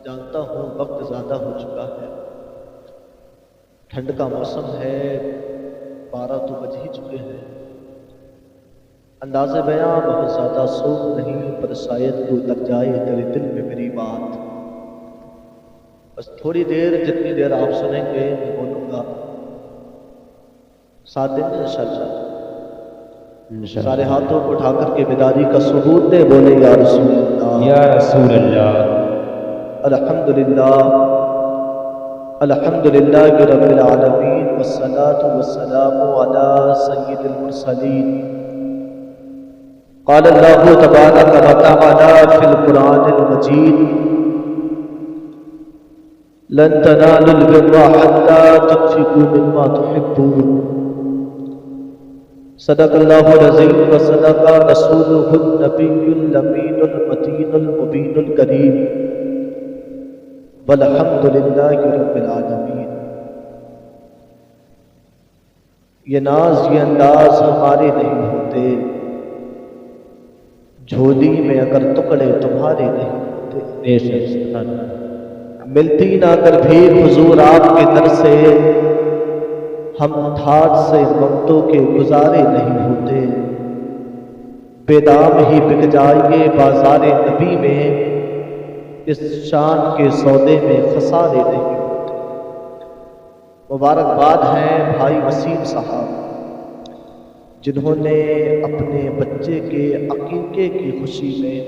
جانتا ہوں وقت زیادہ ہو چکا ہے، ٹھنڈ کا موسم ہے، 12 تو بج ہی چکے ہیں۔ انداز بیاں بہت زیادہ سوگ نہیں، پر شاید تو لگ جائے تیرے دل میں میری بات۔ بس تھوڑی دیر، جتنی دیر آپ سنیں گے میں بولوں گا، 7 دن انشاءاللہ۔ سارے ہاتھوں کو اٹھا کر کے بیداری کا ثبوت دے، بولے یا رسول اللہ، یا رسول اللہ۔ الحمدللہ الحمدللہ رب العالمین، والصلاة والسلام علی سید المرسلین۔ قال اللہ تبارک و تعالی فی القرآن المجید، لن تنالوا البر حتى تنفقوا مما تحبون۔ صدق اللہ العظیم وصدق رسولہ النبی الامین المتین المبین الکریم، والحمدللہ رب العالمین۔ یہ ناز، یہ انداز ہمارے نہیں ہوتے، جھولی میں اگر ٹکڑے تمہارے نہیں ہوتے۔ ملتی نہ اگر بھیک حضور آپ کے در سے، ہم ٹھاٹ سے وقتوں کے گزارے نہیں ہوتے۔ بے دام ہی بک جائیے بازار نبی میں، اس شان کے سودے میں خسارے نہیں ہوتے۔ مبارکباد ہیں بھائی وسیم صاحب، جنہوں نے اپنے بچے کے عقیقے کی خوشی میں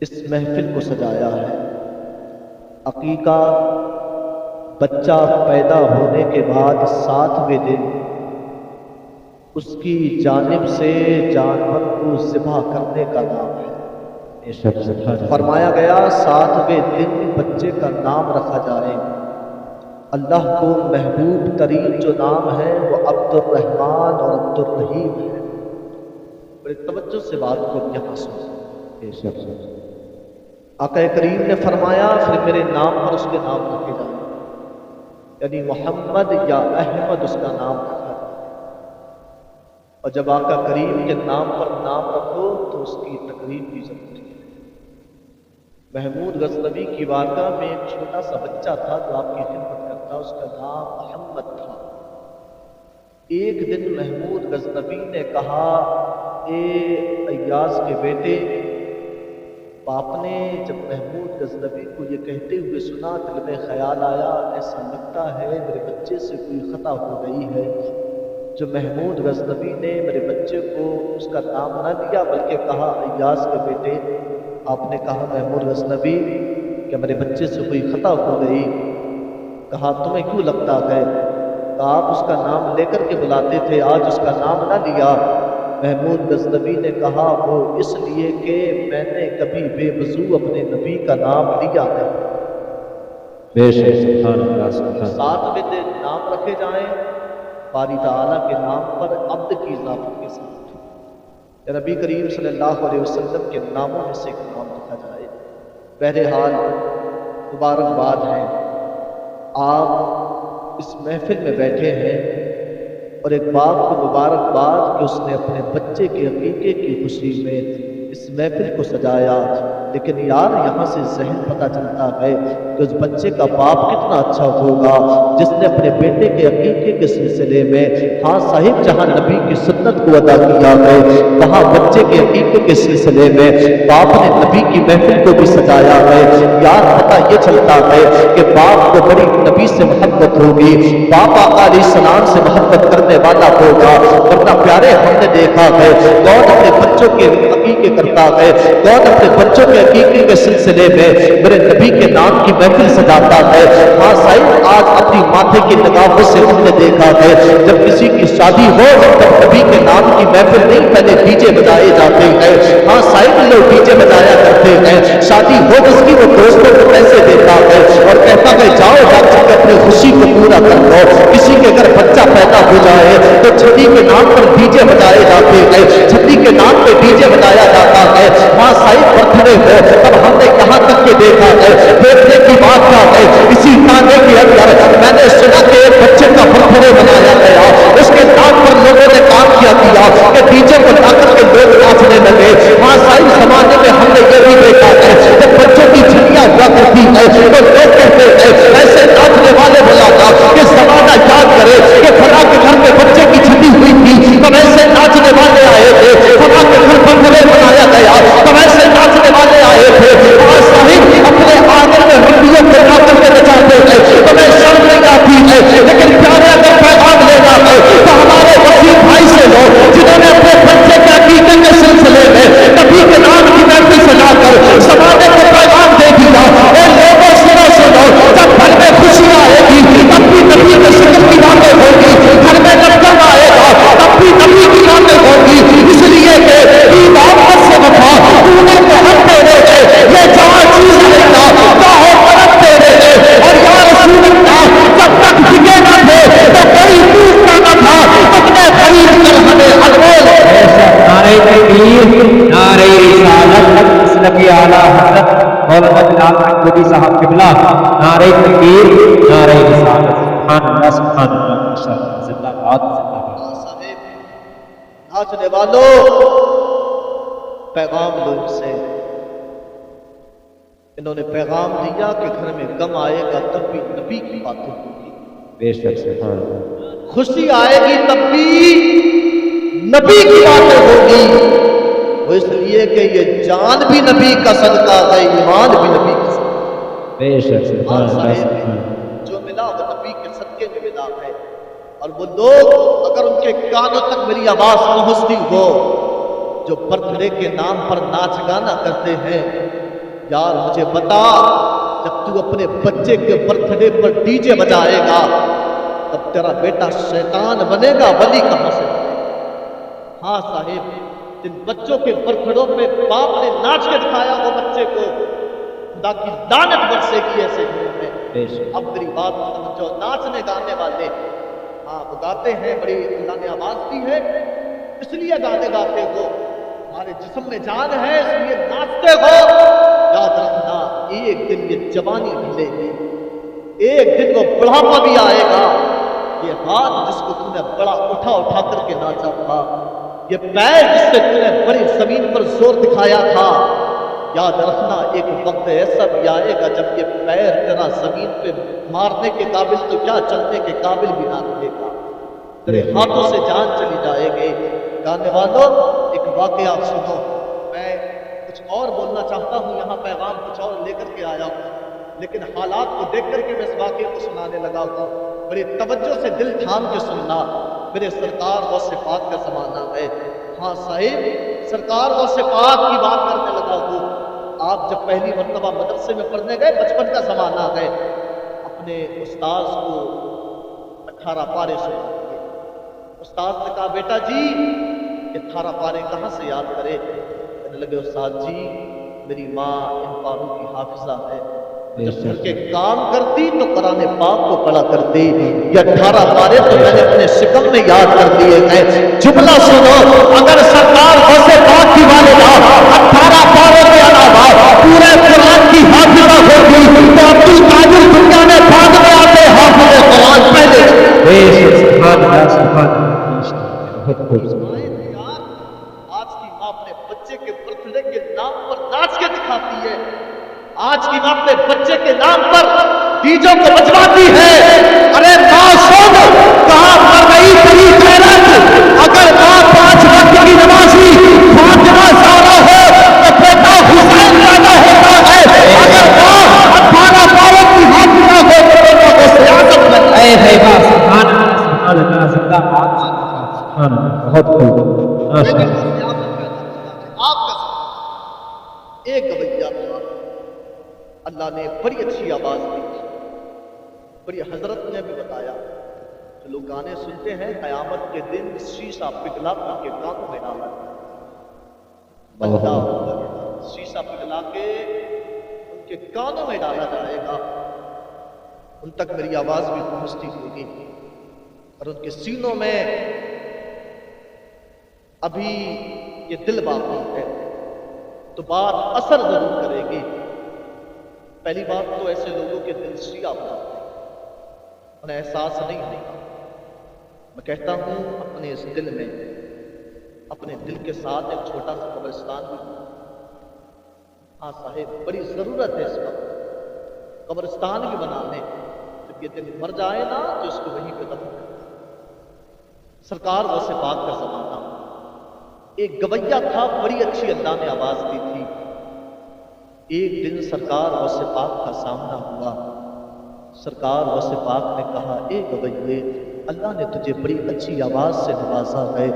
اس محفل کو سجایا ہے۔ عقیقہ بچہ پیدا ہونے کے بعد 7ویں دن اس کی جانب سے جانور کو ذبح کرنے کا نام ہے۔ فرمایا گیا 7ویں دن بچے کا نام رکھا جائے۔ اللہ کو محبوب ترین جو نام ہے وہ عبد الرحمن اور عبد الرحیم ہے۔ بڑے توجہ سے بات کو یہاں سنیں۔ آقا کریم نے فرمایا پھر میرے نام پر اس کے نام رکھے جائیں، یعنی محمد یا احمد اس کا نام رکھا جائے۔ اور جب آقا کریم کے نام پر نام رکھو تو اس کی تقریب کی ضرورت ہے۔ محمود غزنوی کی بارگاہ میں ایک چھوٹا سا بچہ تھا جو آپ کی خدمت کرتا، اس کا نام محمد تھا۔ ایک دن محمود غزنوی نے کہا، اے ایاز کے بیٹے، باپ نے جب محمود غزنوی کو یہ کہتے ہوئے سنا، دل میں خیال آیا ایسا لگتا ہے میرے بچے سے کوئی خطا ہو گئی ہے۔ جو محمود غزنوی نے میرے بچے کو اس کا نام نہ دیا بلکہ کہا ایاز کے بیٹے، آپ نے کہا محمود غزنوی کہ میرے بچے سے کوئی خطا ہو گئی۔ کہا تمہیں کیوں لگتا ہے؟ کہا آپ اس کا نام لے کر کے بلاتے تھے، آج اس کا نام نہ لیا۔ محمود غزنوی نے کہا وہ اس لیے کہ میں نے کبھی بے وضو اپنے نبی کا نام لیا نہیں۔ 7ویں دن نام رکھے جائیں باری تعالیٰ کے نام پر عبد کی اضافت کے ساتھ، یا نبی کریم صلی اللہ علیہ وسلم کے ناموں میں سے ایک نام رکھا جائے۔ بہرحال مبارکباد ہیں، آپ اس محفل میں بیٹھے ہیں اور ایک باپ کو مبارکباد کہ اس نے اپنے بچے کے عقیقے کی خوشی میں اس محفل کو سجایا۔ لیکن یار یہاں سے ذہن پتہ چلتا ہے کہ اس بچے کا باپ کتنا اچھا ہوگا جس نے اپنے بیٹے کے عقیقے کے سلسلے میں، ہاں صاحب جہاں نبی کی سنت کو ادا کیا ہے، وہاں بچے کے عقیقے کے سلسلے میں باپ نے نبی کی محفل کو بھی سجایا ہے۔ یار پتہ یہ چلتا ہے کہ باپ کو بڑی نبی سے محبت ہوگی، باپ آقا علیہ السلام سے محبت کرنے والا ہوگا، ورنہ پیارے ہم نے دیکھا ہے کون اپنے بچوں کے عقیقے کرتا ہے، کون اپنے بچوں کے عقیقے کے سلسلے میں میرے نبی کے نام کی محفل سجاتا ہے۔ ہاں صاحب آج اپنی ماتھے کی نگاہوں سے ہم نے دیکھا ہے جب کسی کی شادی ہو تب نبی کے نام کی محفل نہیں، پہلے ڈی جے بجائے جاتے ہیں۔ ہاں صاحب لوگ ڈی جے بجایا کرتے ہیں، شادی ہو جس کی وہ دوستوں کو پیسے دیتا ہے اور کہتا ہے جاؤ جا کر کے اپنی خوشی کو پورا کر لو۔ کسی کے اگر بچہ پیدا ہو جائے تو چھٹی کے نام پر ڈی جے بجائے جاتے ہیں، چھٹی کے نام پہ ڈی جے بجایا جاتا ہے۔ ہاں صاحب برتھڈے ہو تب ہم نے کہاں تک کے دیکھا ہے، دیکھنے کی بات کیا ہے، اسی تانے کے اندر میں نے سنا کہ ایک بچے کا برتھڈے بنایا گیا، اس کے نام پر لوگوں نے کام کیا کہ ڈی جے کو لا کر کے لوگ ناچنے لگے۔ ہاں صاحب زمانے میں ہم نے یہ بھی دیکھا ہے جب بچوں کی چھٹیاں ہوا تکبیر، نعرہ رسالت، مسلک اعلیٰ حضرت مولانا بلال احمدی صاحب قبلہ، نعرہ تکبیر، نعرہ رسالت۔ سبحان اللہ سبحان اللہ، ماشاءاللہ، زندہ باد زندہ باد۔ صاحب ناچنے والوں پیغام لو ان سے، انہوں نے پیغام دیا کہ گھر میں غم آئے گا تب بھی نبی کی باتیں ہوگی، بے شک سبحان اللہ، خوشی آئے گی تب بھی نبی کی باتیں ہوگی، وہ اس لیے کہ یہ جان بھی نبی کا صدقہ ہے، ایمان بھی نبی کا صدقہ بے شک سبحان اللہ ہے، سبحان اللہ۔ جو ملا وہ نبی کے صدقے میں ملا ہے۔ اور وہ لوگ اگر ان کے کانوں تک میری آواز پہنچتی ہو جو برتھ ڈے کے نام پر ناچ گانا کرتے ہیں، یار مجھے بتا جب تو اپنے بچے کے برتھ ڈے پر ڈی جے بجائے گا تب تیرا بیٹا شیطان بنے گا، ولی کہاں سے بنے گا؟ ہاں صاحب، جن بچوں کے برتھ ڈے پہ باپ نے ناچ کے دکھایا وہ بچے کو، خدا کی لعنت برسے گی ایسے گھروں میں۔ بے شک اب میری بات جو ناچنے گانے والے، ہاں وہ گاتے ہیں، بڑی اللہ نے آواز دی ہے اس لیے گانے گاتے ہو، ہمارے جسم میں جان ہے اس لیے ناچتے ہو، یاد رکھنا ایک دن یہ جوانی ملے گی، ایک دن وہ بڑھاپا بھی آئے گا، یہ ہاتھ جس کو تم نے بڑا اٹھا اٹھا کر کے ناچا تھا، یہ پیر جس سے تم نے بڑی زمین پر زور دکھایا تھا، یاد رکھنا ایک وقت ایسا بھی آئے گا جب یہ پیر تیرا زمین پہ مارنے کے قابل تو کیا چلنے کے قابل بھی نہ رہے گا، تیرے ہاتھوں سے جان چلی جائے گی۔ گانے والوں ایک واقعہ سنو، میں کچھ اور بولنا چاہتا ہوں، یہاں پیغام کچھ اور لے کر کے آیا ہوں، لیکن حالات کو دیکھ کر کے میں اس واقعے کو سنانے لگا ہوں، بڑی توجہ سے دل تھام کے سننا، میرے سرکار و صفات کا زمانہ ہے۔ ہاں صاحب، سرکار و صفات کی بات کرنے لگا ہوں، آپ جب پہلی مرتبہ مدرسے میں پڑھنے گئے، بچپن کا زمانہ ہے، اپنے استاذ کو 18 پارے سنا دیے۔ استاد نے کہا بیٹا جی یہ 18 پارے کہاں سے یاد کرے؟ کہنے لگے استاد جی میری ماں ان پاروں کی حافظہ ہے، جب گھر کے کام کرتی تو قرآن پاک کو پڑھا کرتی، یہ 18 پارے تو میں نے اپنے شکم میں یاد کر دیے ہیں۔ جملہ سنو، اگر سرکار غوث پاک کی والدہ 18 پاروں کے علاوہ پورے قرآن کی حافظہ ہوتی تو عبد القادر دنیا میں بعد میں آتے حافظ قرآن پہلے۔ سبحان اللہ سبحان اللہ، بہت خوبصورت۔ آج کی ماں اپنے بچے کے برتھ ڈے کے نام پر ناچ کے دکھاتی ہے، آج کی ماں اپنے بچے کے نام پر ڈی جے کو بجواتی ہے۔ ارے ماں سن، کہاں پر رہی تیری غیرت؟ اگر ماں 5 وقت کی نمازی فاطمہ زہرا ہو تو بیٹا حسین پیدا ہوتا ہے، اگر ماں 18 پاروں کی حافظہ ہو تو بیٹا غوث اعظم بنتا ہے۔ سبحان اللہ زندہ باد سبحان اللہ، بہت خوب ماشاء اللہ۔ آپ کا ایک گویا تھا، اللہ نے بڑی اچھی آواز دی تھی، بڑی حضرت نے بھی بتایا جو لوگ گانے سنتے ہیں قیامت کے دن شیشہ پگھلا کر کے کانوں میں ڈالا بندہ ہوگا، شیشہ پگھلا کے ان کے کانوں میں ڈالا جائے گا، ان تک میری آواز بھی پہنچتی ہوگی اور ان کے سینوں میں ابھی یہ دل باقی ہے تو بات اثر ضرور کرے گی۔ پہلی بات تو ایسے لوگوں کے دل سیاہ بناتے ہیں، انہیں احساس نہیں ہوتا۔ میں کہتا ہوں اپنے اس دل میں، اپنے دل کے ساتھ ایک چھوٹا سا قبرستان بھی، ہاں صاحب بڑی ضرورت ہے اس وقت قبرستان بھی بنانے، جب یہ دل مر جائے نا تو اس کو وہیں پہ دفن کریں۔ سرکار غوث پاک کا زمانہ، ایک گویا تھا، بڑی اچھی اللہ نے آواز دی تھی۔ ایک دن سرکار غوث پاک کا سامنا ہوا، سرکار غوث پاک نے کہا اے گویے، اللہ نے تجھے بڑی اچھی آواز سے نوازا ہے،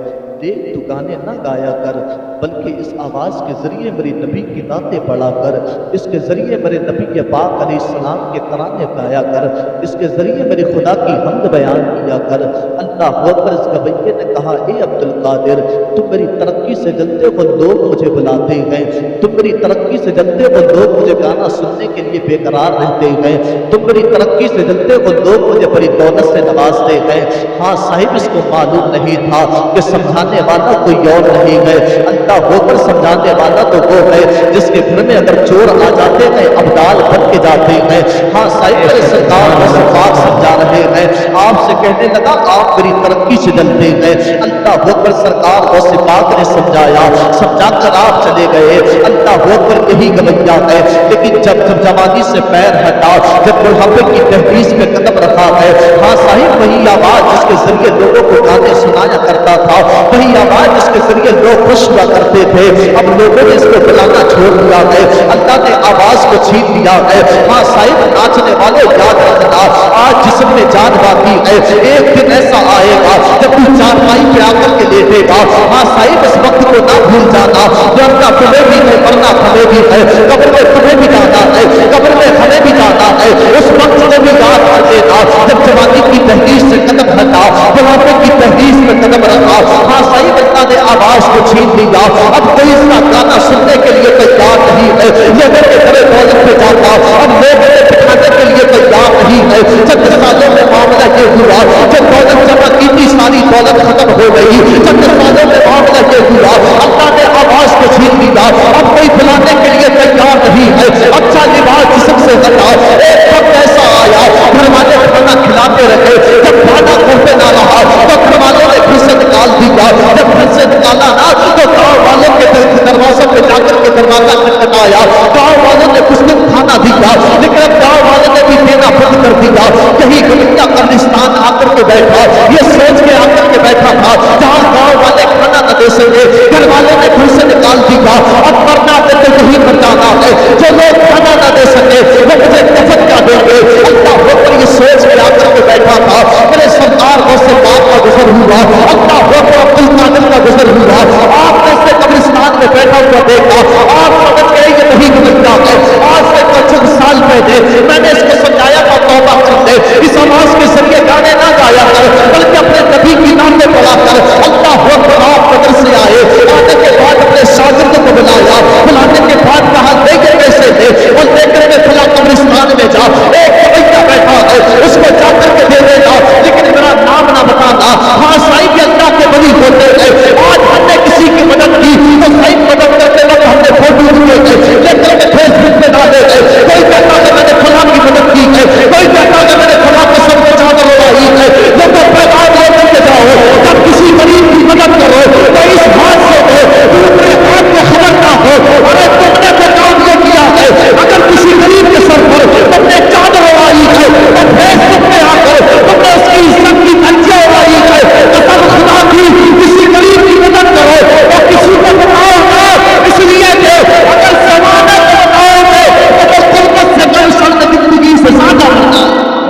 دیکھ تو گانے نہ گایا کر بلکہ اس آواز کے ذریعے میری نبی کی نعتیں پڑھا کر، اس کے ذریعے میرے نبی پاک علیہ السلام کے ترانے گایا کر، اس کے ذریعے میرے خدا کی حمد بیان کیا کر۔ اللہ اللہ اکبر، اس گویے نے کہا اے عبد القادر، تم میری ترقی سے جلتے ہو لوگ مجھے بلاتے گئے، تم میری ترقی سے جلتے ہو لوگ مجھے گانا سننے کے لیے بے قرار رہتے گئے، تم میری ترقی سے جلتے ہو لوگ مجھے بڑی دولت سے نوازتے گئے۔ ہاں صاحب، اس کو معلوم نہیں تھا کہ سمجھانے والا کوئی اور نہیں ہے، اللہ ہو کر سمجھانے والا تو وہ ہے جس کے گھر میں اگر چور آ جاتے ہیں ابدال بن کے جاتے ہیں۔ ہاں صاحب، میرے سرکار بس پاک سمجھا رہے ہیں، آپ سے کہنے لگا آپ میری ترقی سے جلتے ہیں۔ اللہ ہو کر سرکار بس پاک نے سمجھایا، سمجھا کر آپ چلے گئے۔ اللہ ہو کر یہی گویا ہے، لیکن جب جوانی سے پیر ہٹا، جب بڑھاپے کی تحریز میں قدم رکھا ہے، ہاں صاحب وہی آواز جس کے ذریعے لوگوں کو گانے سنایا کرتا تھا، وہی آواز جس کے ذریعے لوگ خوش ہوا کرتے تھے، اب لوگوں نے اس کو بلانا چھوڑ دیا ہے، اللہ نے آواز کو چھین لیا ہے۔ ہاں صاحب، ناچنے والے یاد رکھنا، آج جسم میں جان باقی ہے، ایک دن ایسا آئے گا جب تو چارپائی پہ آ کر کے لیٹے گا۔ ہاں صاحب، اس وقت کو نہ بھول جانا، ورنہ تمہیں بھی ہے، ورنہ ہمیں بھی ہے، قبر میں تمہیں بھی جانا ہے، قبر میں ہمیں بھی جانا ہے۔ اس وقت کو بھی یاد کر دینا جب جوانی کی تحریز سے قدم ہٹا، بڑھاپے کی تحریز میں قدم رکھا۔ ہاں صاحب، اللہ نے آواز کو چھین لیا، اب کوئی اس کا گانا سننے کے لیے تیار نہیں ہے، یہ میرے گھر دولت پہ جاتا، اب لوگ انہیں بٹھانے کے لیے تیار نہیں ہے۔ چند سالوں میں معاملہ یہ ہوا، جب دولت جمع کی تھی ساری دولت ختم ہو گئی، چند سالوں میں معاملہ یہ ہوا، اللہ نے آواز کو چھین لیا، اب کوئی بلانے کے لیے تیار نہیں ہے۔ اچھا لباس جسم سے ہٹا، ایک وقت ایسا آیا گھر والے کھانا کھلاتے رہے، جب کھانا منہ پہ نہ رہا تو گھر والوں نے گھر سے نکال دیا، جب گھر سے نکالا نہ تو گاؤں والوں کے دروازوں پہ جا کر کے دروازہ کھٹکھٹایا، گاؤں والوں نے کچھ دن کھانا دیا، لیکن اب گاؤں والوں نے بھی دینا بند کر دیا۔ یہی گویا قبرستان آ کر کے بیٹھا، یہ سوچ کے آ کر کے بیٹھا تھا جہاں گاؤں والے کھانا نہ دے سکے، گھر والوں نے گھر سے نکال دیا، اب مرنا ہے تو یہی مر جانا ہے، جو لوگ کھانا نہ دے سکے وہ مجھے کفن کا دیں گے۔ اللہ ہو کر یہ سوچ کے آ کر کے بیٹھا تھا، میرے سرکار کو سے بات کا گزر ہوا، اللہ ہو کر عبد القادر کا گزر ہوا، آپ نے اسے قبرستان میں بیٹھا ہوا دیکھا، آپ سمجھ گئے یہ نہیں گزرتا ہے۔ آج سے کچھ سال پہلے میں نے اس کو سمجھایا تھا توبہ کر لے، اس آواز کے ذریعے گانے نہ گایا کر بلکہ اپنے نبی کی نامیں پڑھا کر۔ اللہ ہو کر آپ قدر سے آئے، آنے کے بعد اپنے شاگرد کو بلایا، بلانے کے بعد کہا لے کے پیسے دے اور لے کر کے کھلا قبرستان میں جا، ایک بچہ بیٹھا ہے اس کو جا کر کے دے دینا، لیکن میرا نام نہ بتانا۔ ہاں صاحب، اللہ کے ولی ہوتے ہیں، آج ہم نے کسی کی مدد کی تو صاحب مدد کرتے وقت ہم نے فوٹو لیے گئے، لے کر کے فیس بک پہ ڈالے گئے، کوئی کہتا کہ میں نے فلاں کی مدد کی ہے، کوئی کہتا کہ میں نے فلاں کے سر پہ چادر اڑائی ہے۔ لیکن پیغام لے کر کے جاؤ، جب کسی غریب کی مدد کرو تو اس حادثے میں دوسرے بات کو خبر نہ ہو، ارے تم نے تو کام یہ کیا ہے، اگر کسی غریب کے سر پر تم نے چادر اڑائی ہے اور فیس بک پہ آ کر تم نے اس کی عزت کی دھجیاں اڑائی ہے، قسم خدا کی کسی غریب کی مدد کرو اور کسی کو بتاؤ نہ، اس لیے کہ اگر زمانہ کو بتاؤ گے تو قربت سے کل شرط زندگی سے زیادہ ہوگا۔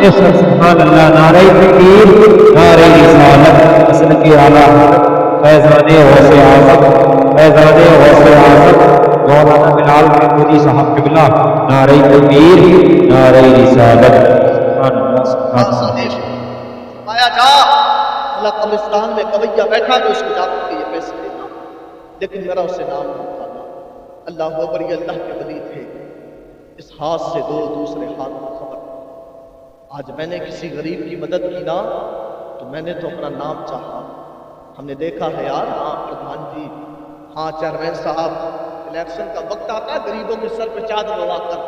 سبحان اللہ، نعرہ تکبیر، نعرہ رسالت، اصل کی اعلیٰ حضرت فیضان غوث اعظم، فیضان غوث اعظم مولانا بلال محمودی صاحب قبلہ، نعرہ تکبیر، نعرہ رسالت۔ سبحان اللہ، سبحان اللہ۔ آیا جا اللہ قبرستان میں گویا بیٹھا تو اس کو جا کر کے یہ پیسے دینا، لیکن میرا اسے نام نہ بتانا۔ اللہ اکبر، یہ اللہ کے ولی تھے، اس ہاتھ سے دو دوسرے ہاتھ کو خبر۔ آج میں نے کسی غریب کی مدد کی نا تو میں نے تو اپنا نام چاہا۔ ہم نے دیکھا ہے یار، ہاں پردھان جی، ہاں چیئرمین صاحب، الیکشن کا وقت آتا ہے غریبوں کے سر پہ چادر اڑا کر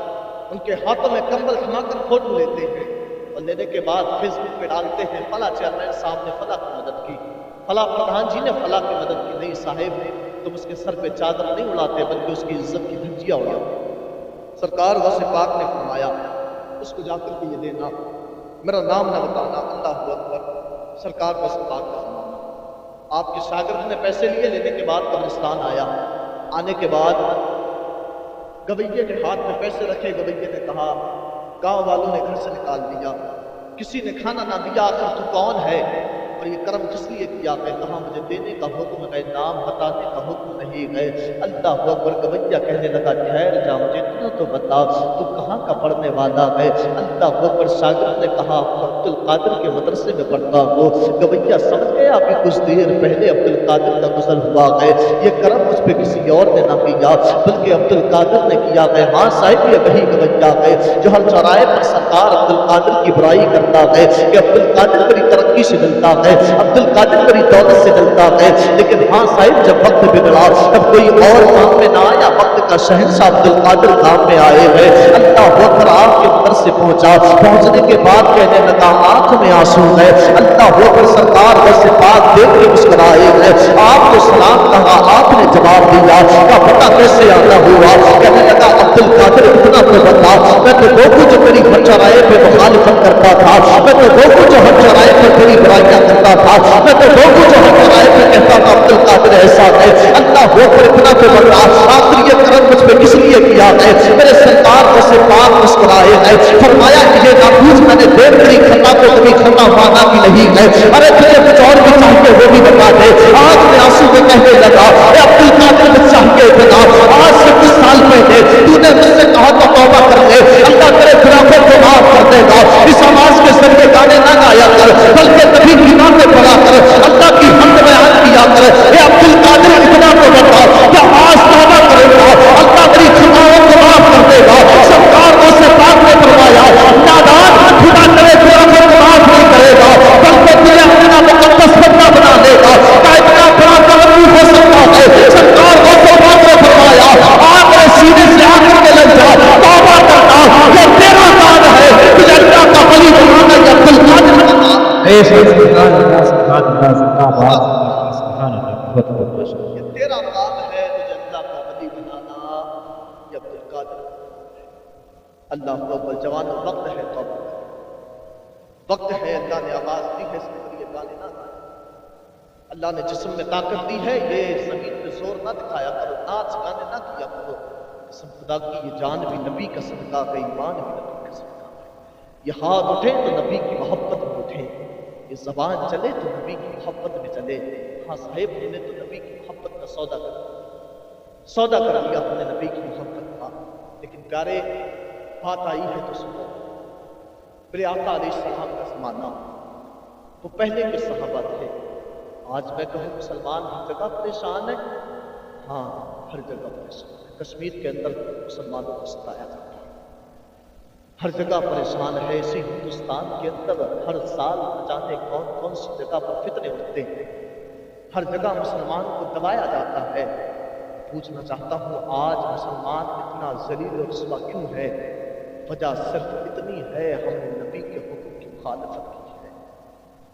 ان کے ہاتھوں میں کمبل تھما کر فوٹو لیتے ہیں اور لینے کے بعد فیس بک پہ ڈالتے ہیں فلاں چیئرمین صاحب نے فلاں کی مدد کی، فلاں پردھان جی نے فلاں کی مدد کی۔ نہیں صاحب، تم اس کے سر پہ چادر نہیں اڑاتے بلکہ اس کی عزت کی دھجیاں اڑاتے۔ سرکار غوث پاک نے فرمایا اس کو جا کر کے یہ دینا، میرا نام نہ بتانا۔ اللہ اکبر، سرکار غوث پاک کا فرمانا۔ آپ کے شاگرد نے پیسے لیے، لینے کے بعد قبرستان آیا، آنے کے بعد گویے کے ہاتھ میں پیسے رکھے، گویے نے کہا، گاؤں والوں نے گھر سے نکال دیا، کسی نے کھانا نہ دیا، آخر تو کون ہے؟ اور اور یہ کرم کس لیے کیا گئے؟ کہاں مجھے دینے کا حکم گئے، نام بتانے کا حکم نہیں گئے۔ اللہ اکبر، گویا کہنے لگا ٹھہر جا، مجھے اتنا تو بتا تو کہاں کا پڑھنے والا ہے؟ اللہ اکبر، شاگرد نے کہا عبد القادر کے مدرسے میں پڑھتا ہوں۔ گویا سمجھ گیا ابھی کچھ دیر پہلے عبد القادر کا غسل ہوا ہے، یہ کرم مجھ پہ کسی اور نے نہ کیا بلکہ عبد القادر نے کیا ہے۔ ہاں صاحب، یہ وہی گویا ہے جو ہر چوراہے پر سرکار عبد القادر کی برائی کرتا ہے کہ عبد القادر بڑی ترقی سے ملتا ہے، عبد القادر بڑی دولت سے ملتا ہے، لیکن ہاں صاحب جب وقت بگڑا تب کوئی اور کام میں نہ آیا، وقت کا شہنشاہ عبد القادر کام میں آئے ہیں۔ اللہ اکبر، آپ کے در سے پہنچا، پہنچنے کے بعد کہنے لگا آنکھ میں آنسو ہے۔ اللہ اکبر، سرکار بس سے بات دیکھ کے مسکرائے ہیں۔ آپ کو سلام کہا، آپ نے جواب دیا کا پتہ کیسے آتا ہوا؟ کہنے لگا عبد القادر اتنا تو بتا، میں تو وہ جو میری ہر چوراہے پہ مخالفت کرتا تھا، میں تو وہ جو ہر چوراہے پہ بڑی برائیاں کرتا تھا، میں تو وہ جو ہر چوراہے پہ کہتا تھا عبد القادر ایسا ہے۔ اللہ وہ اتنا تو بتا، آخر یہ کرم مجھ پہ کس لیے کیا ہے؟ میرے سرکار سے پاک مسکرائے ہیں، فرمایا کہ یہ ناموز میں نے دیر کری کھتا تو کبھی کھتا مانا بھی نہیں ہے، ارے تجھے کچھ اور بھی چاہیے وہ بھی بتا دے۔ آج میں آنسو میں کہنے لگا اے عبد القادر میں چاہیے اتنا، آج سے کچھ سال پہلے تو نے مجھ سے کہا تو توبہ کر لے، اللہ تیرے گناہوں کو معاف کر دے گا۔ اس آواز کے ذریعے گانے نہ گایا کر بلکہ نبی کی نامیں پڑھا کر، اللہ کی حمد بیان کیا کر۔ اے عبد القادر اتنا تو بتا کیا آج توبہ کرے گا، اللہ تیری خطاؤں کو معاف کر دے گا؟ سرکار کو سے پاک نے فرمایا نادان، خدا تیرے گناہوں کو معاف نہیں کرے گا بلکہ تجھے اپنا مقدس بندہ بنا دے گا۔ کیا اتنا بڑا کرم ہو سکتا ہے؟ سرکار کو سے پاک نے فرمایا آپ نے سینے سے آ کر کے لگ جا، توبہ کرنا یہ تیرا کام ہے، تجھے اللہ کا ولی بنانا یہ عبد القادر کا کام ہے۔ سبحان اللہ، سبحان اللہ، زندہ باد، سبحان اللہ، بہت بہت ماشاء یہ تیرا کام ہے، تجھے اللہ کا ولی بنانا یہ عبد القادر کا کام ہے۔ اللہ اکبر، جوان وقت ہے، توبہ وقت ہے، اللہ نے آواز دی ہے، اس کے لیے گانے نہ گائے۔ اللہ نے جسم میں طاقت دی ہے، یہ زمین پہ زور نہ دکھایا کرو، ناچ گانے نہ کیا کرو۔ قسم خدا کی یہ جان بھی نبی کا صدقہ ہے، ایمان بھی نبی کا صدقہ ہے۔ یہ ہاتھ اٹھے تو نبی کی محبت میں اٹھے، یہ زبان چلے تو نبی کی محبت میں چلے۔ ہاں صاحب، ہم نے تو نبی کی محبت کا سودا کر لیا، ہم نے نبی کی محبت کا۔ لیکن پیارے، بات آئی ہے تو سنو۔ میرے آقا علیہ السلام کا زمانہ، وہ پہلے کے صحابہ تھے۔ آج میں کہوں مسلمان ہر جگہ پریشان ہے، ہاں ہر جگہ پریشان ہے۔ کشمیر کے اندر مسلمانوں کو ستایا جاتا ہے، ہر جگہ پریشان ہے۔ اسی ہندوستان کے اندر ہر سال نہ جانے کون کون سی جگہ پر فتنے اٹھتے ہیں، ہر جگہ مسلمان کو دبایا جاتا ہے۔ پوچھنا چاہتا ہوں آج مسلمان اتنا ذلیل و رسوا کیوں ہے؟ وجہ صرف اتنی ہے، ہم نے نبی کے حکم کی مخالفت کی ہے۔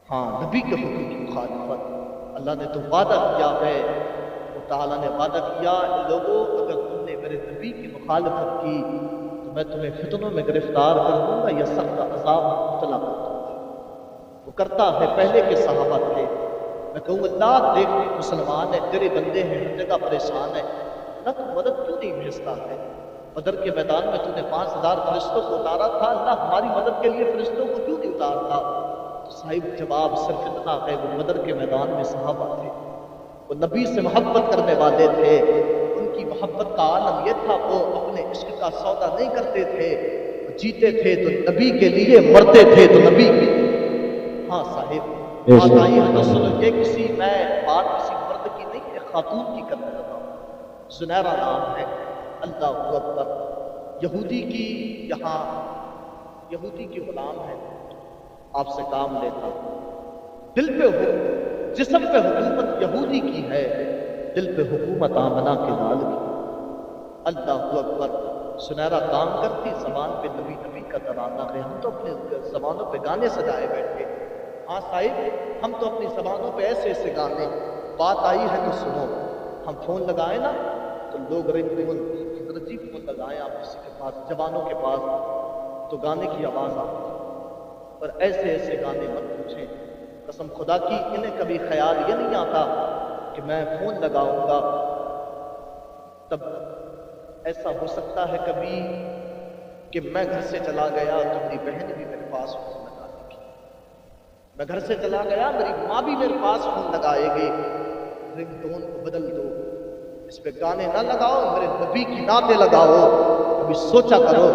ہاں، نبی کے حکم کی مخالفت۔ اللہ نے تو وعدہ کیا ہے، وہ تعالیٰ نے وعدہ کیا لوگوں اگر تم نے میرے نبی کی مخالفت کی تو میں تمہیں فتنوں میں گرفتار کر دوں گا یا سخت عذاب میں مبتلا کر دوں گا۔ وہ کرتا ہے، پہلے کے صحابہ تھے۔ میں کہوں اللہ دیکھ مسلمان ہے، تیرے بندے ہیں، ہر جگہ پریشان ہے، اللہ تو مدد کیوں نہیں بھیجتا ہے؟ بدر کے میدان میں تو نے 5000 فرشتوں کو اتارا تھا، اللہ ہماری مدد کے لیے فرشتوں کو کیوں نہیں اتارتا؟ تو صاحب جواب صرف اتنا ہے، وہ بدر کے میدان میں صحابہ تھے، وہ نبی سے محبت کرنے والے تھے، ان کی محبت کا عالم یہ تھا وہ اپنے عشق کا سودا نہیں کرتے تھے، وہ جیتے تھے تو نبی کے لیے، مرتے تھے تو نبی کے لیے۔ ہاں صاحب، بات آئی ہے تو سنو، یہ میں بات کسی مرد کی نہیں، ایک خاتون کی کرنے لگا ہوں۔ زنیرہ نام ہے، اللہ اکبر، یہودی کی، یہاں یہودی کی غلام ہے، آپ سے کام لیتا ہوں، دل پہ جسم پہ حکومت یہودی کی ہے، دل پہ حکومت آمنہ کے لال کی۔ اللہ اکبر، سنہرا کام کرتی، زبان پہ نبی نبی کا ترانہ ہے۔ ہم تو اپنے زبانوں پہ گانے سجائے بیٹھے، ہاں صاحب، ہم تو اپنی زبانوں پہ ایسے ایسے گانے۔ بات آئی ہے تو سنو، ہم فون لگائیں نا تو لوگ انگریزی فون لگائیں آپ کسی کے پاس، جوانوں کے پاس، تو گانے کی آواز آتی ہے، پر ایسے ایسے گانے مت پوچھیں، قسم خدا کی انہیں کبھی خیال یہ نہیں آتا کہ میں فون لگاؤں گا تب ایسا ہو سکتا ہے کبھی کہ میں گھر سے چلا گیا تو میری بہن بھی میرے پاس فون لگا دے گی، میں گھر سے چلا گیا، میری ماں بھی میرے پاس فون لگائے گی، رنگ ٹون کو بدل دو، اس پہ گانے نہ لگاؤ، میرے نبی کی نعتیں لگاؤ۔ کبھی سوچا کرو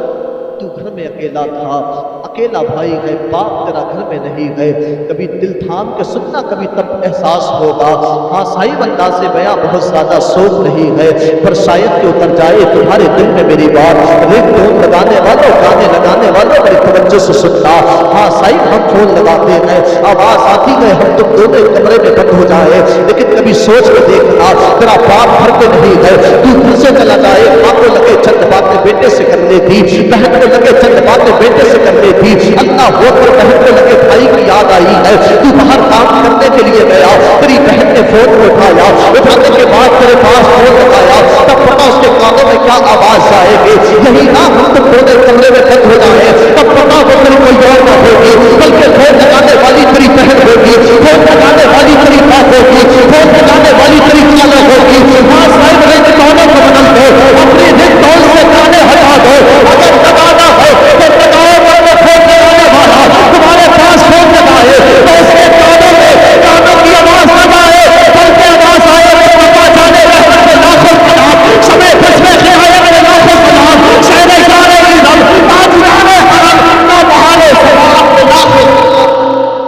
تو گھر میں اکیلا تھا، اکیلا بھائی گئے، باپ تیرا گھر میں نہیں گئے، کبھی دل تھام کے سننا، کبھی تب احساس ہوگا۔ ہاں صاحب انداز سے بیاں بہت زیادہ سوچ نہیں ہے، پر شاید کہ اتر جائے تمہارے دل میں میری بات۔ رنگ ٹون لگانے والوں، گانے لگانے والوں، بڑی توجہ سے سننا۔ ہاں صاحب ہم فون لگاتے ہیں، آواز آتی ہے، ہم تم دونوں ایک کمرے میں بند ہو جائے، لیکن کبھی سوچ کے دیکھنا، تیرا باپ گھر پہ نہیں ہے، تو گھر سے چلا جائے، ماں کو لگے چند باتیں بیٹے سے کرنے تھی، بہن کو لگے چند باتیں بیٹے سے کرنے تھی، اللہ ہو کر بہن کو لگے بھائی کی یاد آئی ہے، تو باہر کام کرنے کے لیے گیا، تیری بہن نے فون کو اٹھایا، اٹھانے کے بعد تیرے پاس فون لگایا، تب پتا اس کے کانوں میں کیا آواز جائے گی، یہی نہ ہم تم دونوں کمرے میں بند ہو جائے، تب پتا وہ تیری کوئی اور نہ ہوگی، بلکہ فون لگانے والی تیری بہن ہوگی، فون لگانے والی تیری ماں ہوگی، فون لگانے والی تیری خالہ ہوگی۔ ہاں صاحب رنگ ٹونوں کو بدل دو، اپنی رنگ ٹون سے گانے ہٹا دو، اگر لگانا ہے تو لگاؤ، ورنہ فون لگانے والا تمہارے پاس فون لگائے تو اس کے کانوں میں گانوں کی آواز لگائے، بلکہ آواز آئے تو پتا چلے رحمت کے لاکھوں سلام، شمع خشمے کے آئے میں لاکھوں سلام، شہر شار عظم تاج جان حرم نہ بہار سلام کے لاکھوں سلام۔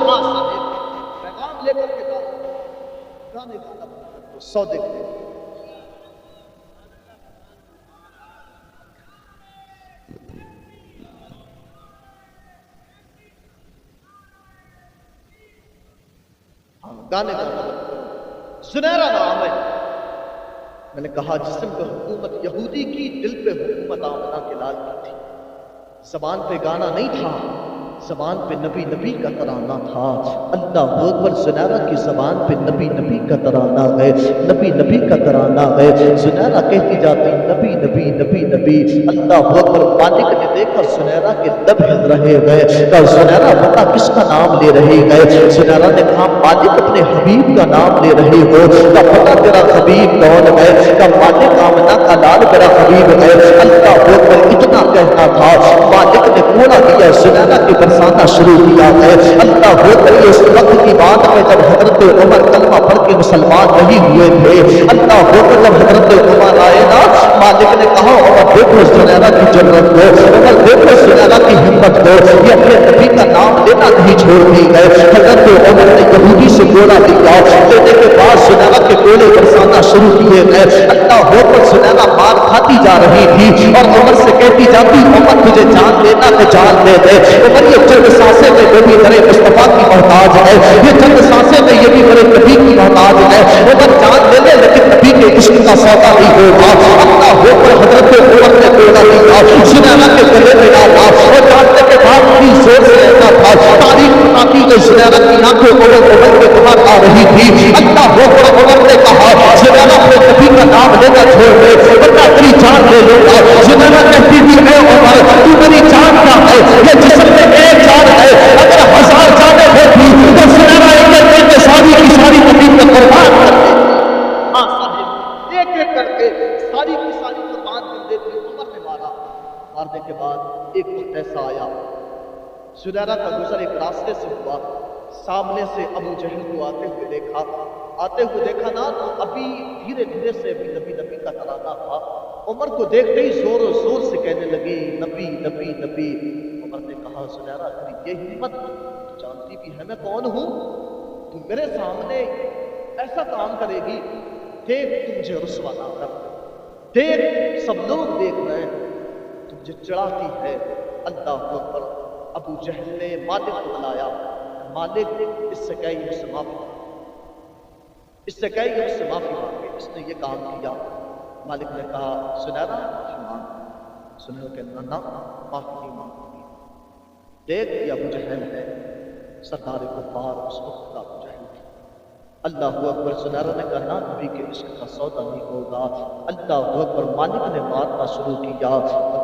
ہاں صاحب پیغام لے کر کے جاؤ، گانے گانا بند کر دو، سودے کے گانے گانا بند کرو۔ زنیرہ نام ہے، میں نے کہا جسم پہ حکومت یہودی کی، دل پہ حکومت آمنہ کے لال کی تھی۔ زبان پہ گانا نہیں تھا، زبان پہ نبی نبی کا ترانہ تھا۔ اللہ اکبر، زنیرہ کی زبان پہ نبی نبی کا ترانہ ہے، نبی نبی کا ترانہ ہے۔ زنیرہ کہتی جاتی نبی نبی نبی نبی۔ اللہ اکبر، مالک نے دیکھا زنیرہ کے لب ہل رہے گئے، کہا زنیرہ بتا کس کا نام لے رہی گئے؟ زنیرہ نے کہا مالک اپنے حبیب کا نام لے رہی ہو، کہا پتا تیرا حبیب کون ہے؟ کہا مالک آمنہ کا لال میرا حبیب ہے۔ اللہ اکبر، اتنا کہنا تھا، مالک نے کوڑا دیا، زنیرہ کی برسانا شروع کیا ہے۔ اللہ اکبر، اس وقت کی بات ہے جب حضرت عمر کلمہ پڑھ کے مسلمان نہیں ہوئے تھے۔ اللہ اکبر، جب حضرت عمر آئے نا، مالک نے کہا عمر دیکھو زنیرہ کی جرت کو، عمر دیکھو زنیرہ کی ہمت کو، یہ اپنے نبی کا نام لینا نہیں چھوڑتی ہے۔ حضرت عمر نے یہودی سے گولا دیا، لینے کے بعد زنیرہ کے گولے برسانا شروع کیے گئے۔ اللہ اکبر، زنیرہ مار کھاتی جا رہی تھی اور عمر سے کہتی جاتی عمر تجھے جان دینا تو جان دے دے، عمر یہ چند سانسیں میں یہ بھی میرے مصطفیٰ کی محتاج ہے، یہ چند سانسیں میں یہ بھی میرے نبی کی محتاج ہے، عمر جان لے لے لیکن نبی کے عشق کا سودا نہیں ہوگا۔ اللہ اکبر، حضرت عمر نے گولا دیا، زنیرہ کے گلے میں ڈالا اور ڈالنے کے بعد بھی زور سے ایسا تھا، تاریخ بتاتی ہے زنیرہ کی آنکھیں عمر کے باہر آ رہی تھی۔ اللہ اکبر، عمر نے کہا زنیرہ اپنے نبی کا نام لینا چھوڑ دے ورنہ تیری جان لے لوں گا۔ زنیرہ کہتی تھی اے عمر تو میری جان کا ہے، یہ جسم میں ایک جان ہے، اگر 1000 جانیں ہوتی تو زنیرہ ایک ایک کر کے ساری کی ساری نبی کو قربان کر دیتی۔ ہاں صاحب ایک ایک کر کے ساری کی ساری قربان کر دیتی۔ عمر نے مارا، مارنے کے بعد ایک وقت ایسا آیا، زنیرہ کا گزر ایک راستے سے ہوا، سامنے سے ابو جہل کو آتے ہوئے دیکھا نا، تو ابھی دھیرے دھیرے سے ابھی نبی نبی کا ترانہ تھا۔ عمر کو دیکھتے ہی زور و زور سے کہنے لگی نبی نبی نبی۔ عمر نے کہا زنیرہ تیری یہ ہمت، تو جانتی بھی ہے میں کون ہوں، تو میرے سامنے ایسا کام کرے گی، دیکھ تم مجھے رسوا نہ کر، دیکھ سب لوگ دیکھ رہے ہیں تو مجھے چڑھاتی ہے۔ اللہ اکبر، ابو جہل نے مالک کو بلایا، مالک اس سے کہے مجھ سے معافی مانگے، اس سے کہے مجھ سے معافی مانگے، اس نے یہ کام کیا۔ مالک نے کہا زنیرہ معافی مانگ، زنیرہ کہنا نہ معافی نہیں مانگوں گی، دیکھ یہ ابو جہل ہے، سردار کفار اس وقت کا ابو جہل ہے۔ اللہ اکبر، زنیرہ نے کہا نا نبی کے عشق کا سودا نہیں ہوگا۔ اللہ اکبر، مالک نے مارنا شروع کیا،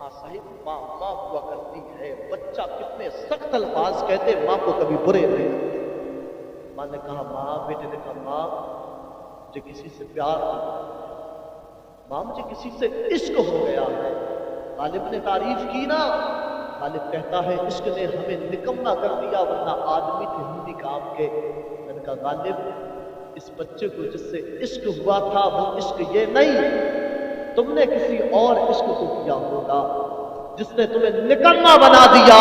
ہاں صحیح، ماں ماں ہوا کرتی ہے، بچہ کتنے سخت الفاظ کہتے ماں کو کبھی برے نہیں لگتے۔ ماں نے کہا ماں، بیٹے نے کہا ماں مجھے کسی سے پیار ہو گیا، ماں مجھے کسی سے عشق ہو گیا ہے۔ غالب نے تعریف کی نا، غالب کہتا ہے عشق نے ہمیں نکما کر دیا، ورنہ آدمی تھے ہندی کام کے۔ میں نے کہا غالب، اس بچے کو جس سے عشق ہوا تھا وہ عشق یہ نہیں، تم نے کسی اور عشق کو کیا ہوگا جس نے تمہیں نکما بنا دیا۔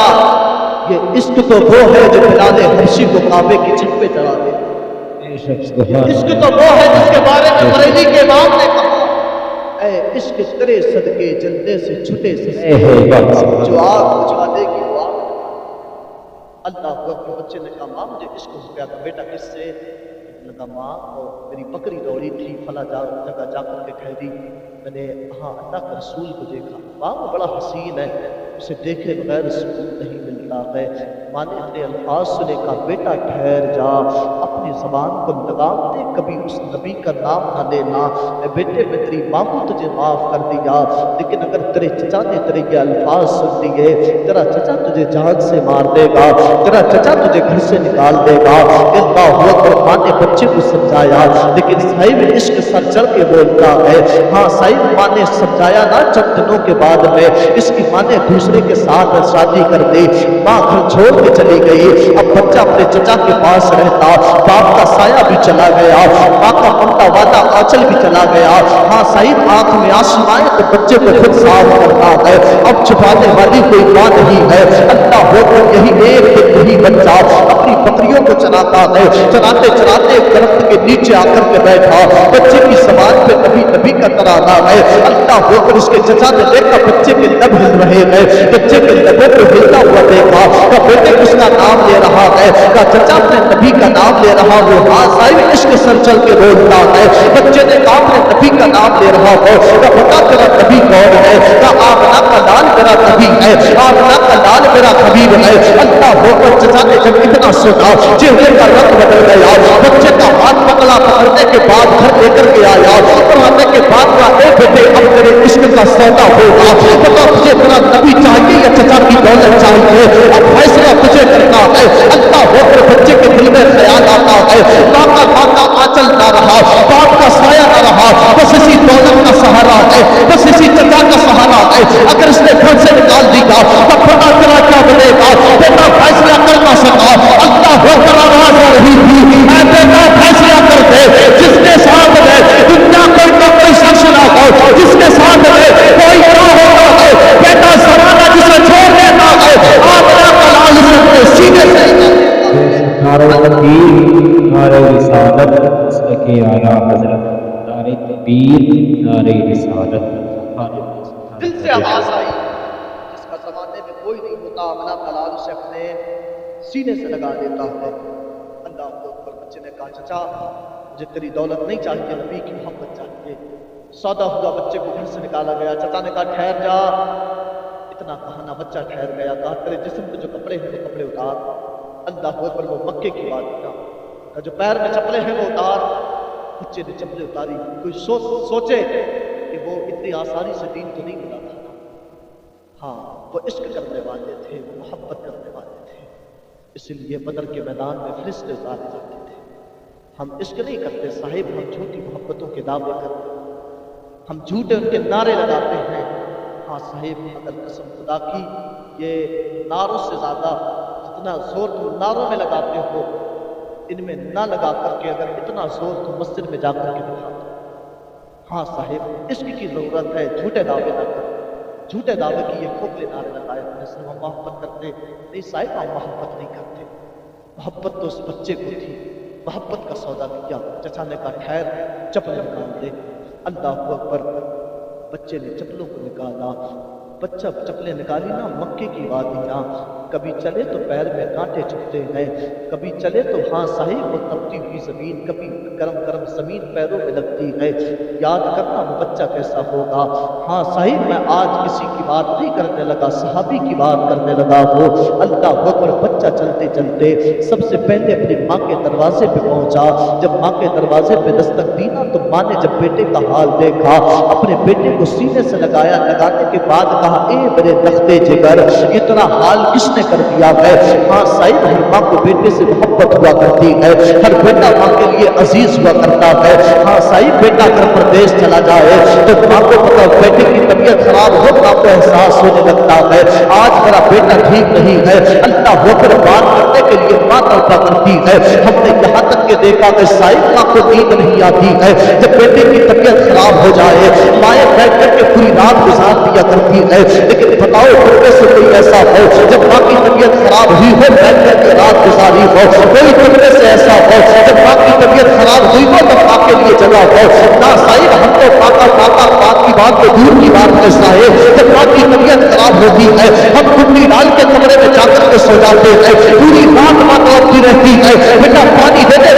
یہ عشق تو وہ ہے جو بلال حبشی کو کعبے کی چھت پہ چڑھا دے۔ عشق تو وہ ہے جس کے بارے میں بریلی کے امام نے کہا، اے عشق تیرے صدقے جلنے سے چھٹے سے جو آگ بجھا دے گی وہ آگ۔ اللہ کو اپنے بچے نے کہا ماں مجھے عشق ہو گیا۔ بیٹا کس سے؟ نے کہا ماں وہ میری بکری دوڑی تھی فلاں جگہ جا کر کے کہہ دی، میں نے ہاں اللہ کے رسول کو دیکھا۔ ماں وہ بڑا حسین ہے، اسے دیکھے بغیر سکون نہیں ملتا ہے۔ ماں نے اپنے الفاظ سنے، کہا بیٹا ٹھہر جا، اپنی زبان کو لگام دے، کبھی اس نبی کا نام نہ لینا۔ اے بیٹے میں تیری ماں کو تجھے معاف کر دیا، لیکن اگر تیرے چچا نے تیرے یہ الفاظ سن لیے، تیرا چچا تجھے جان سے مار دے گا، تیرا چچا تجھے گھر سے نکال دے گا۔ اللہ اکبر۔ ماں نے بچے کو سمجھایا، لیکن صاحب عشق سر چڑھ کے بولتا ہے۔ ہاں صاحب ماں نے سمجھایا نا، چند دنوں کے بعد میں اس کی ماں نے دوسرے کے ساتھ شادی کر دی، ماں گھر چھوڑ کے چلی گئی۔ اب بچہ اپنے چچا کے پاس رہتا، باپ کا سایہ بھی چلا گیا، ماں کا ممتا والا آنچل بھی چلا گیا۔ ہاں صاحب آنکھ میں آنسو آئے تو بچے کو خود صاف کرتا ہے، اب چھپانے والی کوئی ماں نہیں ہے۔ اللہ ہو کر یہی ایک دن یہی بچہ اپنی بکریوں کو چلاتا ہے، چلاتے چلاتے ایک درخت کے نیچے آ کر کے بیٹھا، بچے کی زبان پہ نبی نبی کا ترانہ ہے۔ اللہ ہو کر اس کے چچا نے دیکھا بچے کے لب ہل رہے ہیں، بچے کے لبوں کو ہلتا ہوا دیکھا، کہ بیٹے اس کا نام لے رہا ہے، کہ چچا اپنے نبی کا نام لے رہا ہو۔ ہاں صاحب عشق سر چل کے بولتا ہے، بچے نے کہا اپنے نبی کا نام لے رہا ہو، کہ بتا تیرا نبی کون ہے؟ کہ آمنہ کا لال میرا نبی ہے، آمنہ کا لال میرا حبیب ہے۔ اللہ ہو کر چچا نے جب اتنا سنا، چہرے کا رنگ بدل گیا، بچے کا ہاتھ پکڑا، پکڑنے کے بعد گھر لے کر کے آیا اور آنے کے بعد کہا اے بیٹے اب تیرے عشق کا سودا ہوگا، بتا تجھے تیرا نبی چاہیے یا چچا کی دولت چاہیے، اب فیصلہ تجھے کرنا ہے۔ اللہ ہو کر بچے کے دل میں خیال آتا ہے، ماں کا آنچل نہ رہا، باپ کا سایہ نہ رہا، بس اسی دولت کا سہارا ہے، بس اسی چچا کا سہارا ہے۔ اگر اس نے گھر سے نکال دیا تو پتا تیرا کیا بنے گا؟ بیٹا فیصلہ کر نہ سکا۔ اللہ ہو کر آواز آ رہی تھی، اے بیٹا فیصلہ کر دے، جس کے ساتھ میں دنیا کوئی شخص نہ ہو، جس کے ساتھ میں کوئی نہ ہوتا ہے، بیٹا زمانہ جسے چھوڑ دیتا ہے، آمنہ کا لال اسے اپنے سینے سے نعرہ تکبیر، نعرہ رسالت، صدق اعلیٰ حضرت، نعرہ تکبیر، نعرہ رسالت۔ دل سے آواز آئی، جس کا زمانے میں کوئی نہیں ہوتا، آمنہ کا لال اسے اپنے سینے سے لگا دیتا ہے۔ اللہ اکبر۔ بچے نے کہا چچا مجھے تیری دولت نہیں چاہیے، نبی کی محبت چاہیے۔ سودا ہوا، بچے کو گھر سے نکالا گیا۔ چچا نے کہا ٹھہر جا، اتنا کہا نا بچہ ٹھہر گیا، کہا تیرے جسم پہ جو کپڑے ہیں وہ کپڑے اتار۔ اللہ اکبر۔ وہ مکے کی بات تھا، جو پیر میں چپلے ہیں وہ اتار۔ بچے نے چپلے اتاری۔ کوئی سوچے کہ وہ اتنی آسانی سے دین تو نہیں ملا تھا، ہاں وہ عشق کرنے والے تھے، وہ محبت کرنے والے تھے، اس لیے بدر کے میدان میں فرشتے اتارے جاتے تھے۔ ہم عشق نہیں کرتے صاحب، ہم جھوٹی محبتوں کے دعوے کرتے ہیں، ہم جھوٹے ان کے نعرے لگاتے ہیں۔ ہاں صاحب اگر قسم خدا کی یہ نعروں سے زیادہ جتنا زور تم نعروں میں لگاتے ہو، ان میں نہ لگا کر کے اگر اتنا زور تم مسجد میں جا کر کے لگا دو۔ ہاں صاحب عشق کی ضرورت ہے، جھوٹے دعوے نہ کرو، جھوٹے دعوے کی یہ کھوکھلے نعرے لگائے اپنے سے ہم محبت کرتے نہیں صاحب، ہم محبت نہیں کرتے۔ محبت تو اس بچے کو تھی، محبت کا سودا کیا۔ چچا نے کہا ٹھہر، چپل نکال دے۔ اللہ اکبر۔ بچے نے چپلوں کو نکالا، بچہ چپلیں نکالی نا، مکے کی وادیاں، کبھی چلے تو پیر میں کانٹے چبھتے ہیں، کبھی چلے تو ہاں صحیح وہ تپتی ہوئی زمین، کبھی گرم گرم زمین پیروں میں لگتی ہے۔ یاد کرنا وہ بچہ کیسا ہوگا۔ ہاں صحیح میں آج کسی کی بات نہیں کرنے لگا، صحابی کی بات کرنے لگا ہو۔ اللہ اکبر۔ بچہ چلتے چلتے سب سے پہلے اپنی ماں کے دروازے پہ پہنچا۔ جب ماں کے دروازے پہ دستک دی نا تو ماں نے جب بیٹے کا حال دیکھا، اپنے بیٹے کو سینے سے لگایا، لگانے کے بعد کہا کہا اے میرے تختے جگر اتنا حال کس نے کر دیا ہے؟ ہاں صاحب ہر ماں کو بیٹے سے محبت ہوا کرتی ہے، ہر بیٹا ماں کے لیے عزیز ہوا کرتا ہے۔ ہاں صاحب بیٹا اگر پردیش چلا جائے تو ماں کو بیٹے کی طبیعت خراب ہو ماں کو احساس ہونے لگتا ہے آج میرا بیٹا ٹھیک نہیں ہے، اللہ ہو کر بات کرنے کے لیے ماں تڑپا کرتی ہے۔ ہم نے یہاں تک کہ دیکھا کہ صاحب ماں کو نیند نہیں آتی ہے، جب بیٹے کی طبیعت خراب ہو جائے مائیں بیٹھ کر کے پوری رات گزار دیا کرتی ہے۔ لیکن بتاؤ بیٹے سے کوئی ایسا ہو جب ماں کی طبیعت خراب ہوئی ہو بیٹھ کر کے رات گزاری ہو، کوئی بیٹے سے ایسا ہو جب ماں کی طبیعت خراب ہوئی ہو تو ماں کے لیے جگہ ہو نہ صاحب ہم تو پاکا بات کی بات تو دور کی بات ہے صاحب جب ماں کی طبیعت خراب ہوتی ہے ہم کنڈی ڈال کے کمرے میں جا کر کے سو جاتے ہیں، پوری رات ماں تڑپتی رہتی ہے بیٹا پانی دینے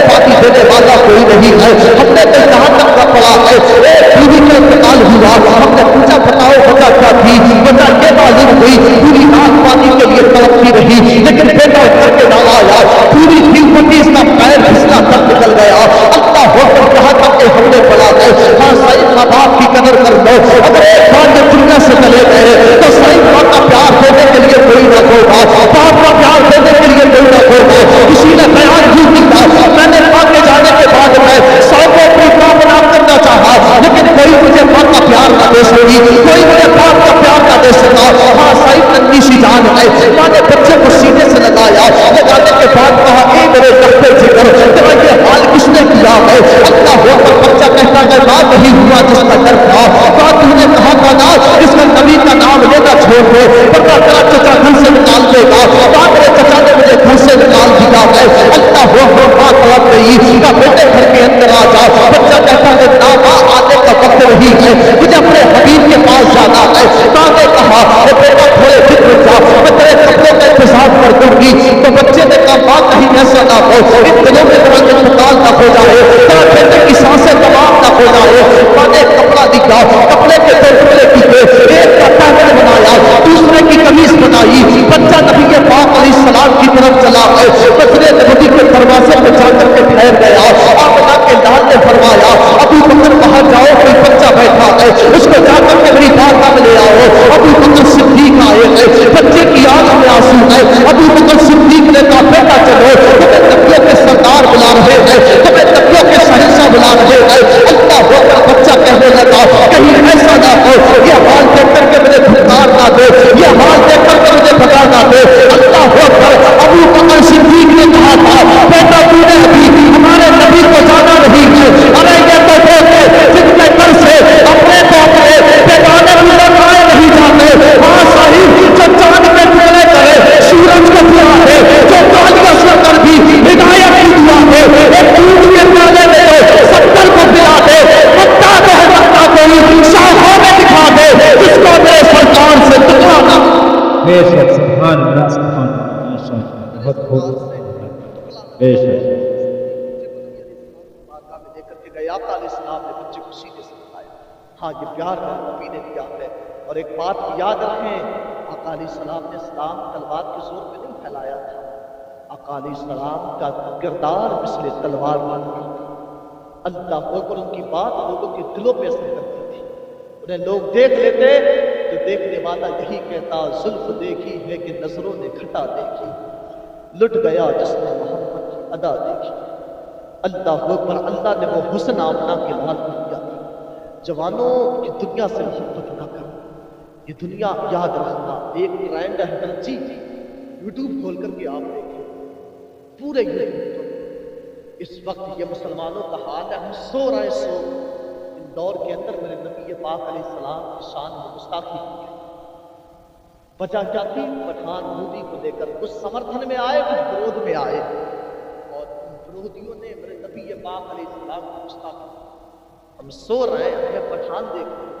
والا کوئی نہیں ہے۔ ہم نے تو یہاں تک کا پڑا ہے ایک بیوی کا انتقال ہوا ہم نے پوچھا بتاؤ وجہ کیا تھی؟ وجہ یہ معلوم ہوئی پوری رات پانی کے لیے تڑپتی رہی لیکن بیٹا اتر کے نہ آیا، پوری دن اس کا پیر پھسلا کر نکل گیا۔ اللہ ہو کر کہا تک کہ ہم نے پڑا ہے ہاں صحیح ماں باپ کی قدر کر لو، اگر ایک بار یہ دنیا سے چلے گئے تو صحیح ماں کا پیار دینے کے لیے کوئی نہ ہوگا، باپ کا پیار دینے کے لیے کوئی نہ ہوگا۔ کسی نے بیان بھی کیا میں نے ماں کے جانے کے بعد میں سو کو اپنی ماں بنا کرنا چاہا لیکن کوئی مجھے ماں کا پیار نہ دے سکی، کوئی مجھے باپ کا پیار نہ دے سکا۔ ہاں صحیح ننھی سی جان ہے ماں نے بچے کو سینے سے لگایا، لگانے کے بعد کہا اے میرے تختے جگر تیرا یہ حال کس نے کیا ہے؟ اللہ ہو کر بچہ کہتا ہے ماں نہیں ہوا جس کا ڈر تھا، ماں تم نے کہا تھا نا اس کا نبی کا نام لینا چھوڑ دو ورنہ تیرا چچا گھر سے نکال دے گا، ماں میرے چچا نے مجھے گھر سے نکال دیا ہے۔ اللہ ہو کر ماں تڑپ گئی کہ بیٹے گھر کے اندر آ جا، بچہ کہتا ہے نا ماں آنے کا وقت نہیں ہے مجھے اپنے حبیب کے پاس جانا ہے۔ ماں نے کہا اے بیٹا تھوڑے دن رک جا میں تیرے کپڑوں کا انتظام کر دوں گی، تو بچے نے کہا ماں کہیں ایسا نہ ہو ان دنوں میں تیرا انتقال نہ ہو جائے، تیرا بیٹے کی سانسیں تمام نہ ہو جائے۔ ماں نے کپڑا دیا، کپڑے کے دو ٹکڑے کیے، ایک کا پہن بنایا دوسرے کی قمیص بنائی، بچہ نبی پاک علیہ السلام کی طرف چلا ہے، مسجد نبوی کے دروازے پہ جا کر کے ٹھہر گیا۔ آمنہ کے لال نے فرمایا ابو بکر باہر جاؤ کوئی بچہ بیٹھا ہے اس کو جا کر کے میری بارگاہ میں لے آؤ۔ ابو بکر صدیق آئے ہیں، بچے کی آنکھ میں آنسو ہے، ابو بکر صدیق نے کہا بیٹا چلو تمہیں نبیوں کے سردار بلا رہے ہیں، تمہیں نبیوں کے شہنشاہ بلا رہے ہیں۔ اللہ ہو کر بچہ کہنے لگا کہیں ایسا نہ ہو یہ حال دیکھ کر کے مجھے دھکار نہ دے، یہ حال دیکھ کر کے مجھے بتا نہ دے۔ اللہ ہو کر ابو بکر صدیق نے کہا تھا بیٹا تو نے ابھی ہمارے نبی کو جانا نہیں ہے، ارے یہ تو دیکھے جن کے گھر سے اپنے کو اپنے بیگانے اندر آئے نہیں جاتے۔ ہاں صحیح جو چاند میں ٹولے کرے سورج کو دعا ہے، جو تالیاں سن کر بھی ہدایت کی دعا ہے، ایک دودھ کے پیالے میں تو 70 کو پلا دے، مکہ تو ہے مکہ کوئی شاخوں میں دکھا دے جس کو میرے سرکار سے ٹکرانا۔ بے شک سبحان اللہ سبحان اللہ ماشاء اللہ بہت خوب بے شک لے کر کے گئے آقا علیہ السلام نے بچے کو سینے سے اٹھایا۔ ہاں یہ پیار میرے نبی نے دیا ہے، اور ایک بات یاد رکھیں آقا علیہ السلام نے اسلام تلوار کے زور پہ نہیں پھیلایا تھا، آقا علیہ السلام کا کردار مثل تلوار مانتا تھا۔ اللہ اکبر ان کی بات لوگوں کے دلوں پہ اثر کرتی تھی، انہیں لوگ دیکھ لیتے تو دیکھنے والا یہی کہتا زلف دیکھی ہے کہ نظروں نے گھٹا دیکھی، لٹ گیا جس نے محمد کی ادا دیکھی۔ اللہ اکبر اللہ نے وہ حسن آمنہ کے لال کو دیا تھا۔ جوانوں کی دنیا سے محبت نہ کرو، یہ دنیا یاد رکھنا ایک ٹرینڈ ہے غلطی، یوٹیوب کھول کر کے آپ دیکھیں پورے یوٹیوب اس وقت یہ مسلمانوں کا حال ہے، ہم سو رہے سو ان دور کے اندر میرے نبی پاک علیہ السلام کی شان میں گستاخی کی ہے۔ وجہ کیا تھی؟ پٹھان مووی کو لے کر کچھ سمرتھن میں آئے کچھ برود میں آئے، اور ان برودیوں نے میرے نبی پاک علیہ السلام کی گستاخی کی۔ ہم سو رہے ہیں ہمیں پٹھان دیکھ رہے ہیں،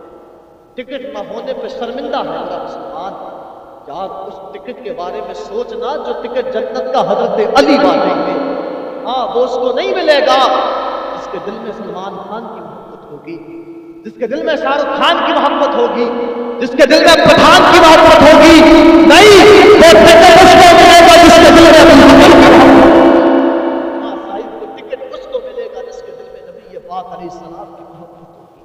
ٹکٹ نہ ہونے پہ شرمندہ ہے میرا مسلمان۔ یار اس ٹکٹ کے بارے میں سوچنا جو ٹکٹ جنت کا حضرت علی بانٹیں گے، ہاں وہ اس کو نہیں ملے گا جس کے دل میں سلمان خان کی محبت ہوگی، جس کے دل میں شاہ رخ خان کی محبت ہوگی، جس کے دل میں پٹھان کی محبت ہوگی، نہیں وہ ٹکٹ اس کو ملے گا جس کے دل میں محبت ہوگی۔ ہاں صاحب وہ ٹکٹ اس کو ملے گا جس کے دل میں نبی پاک علیہ السلام کی محبت ہوگی،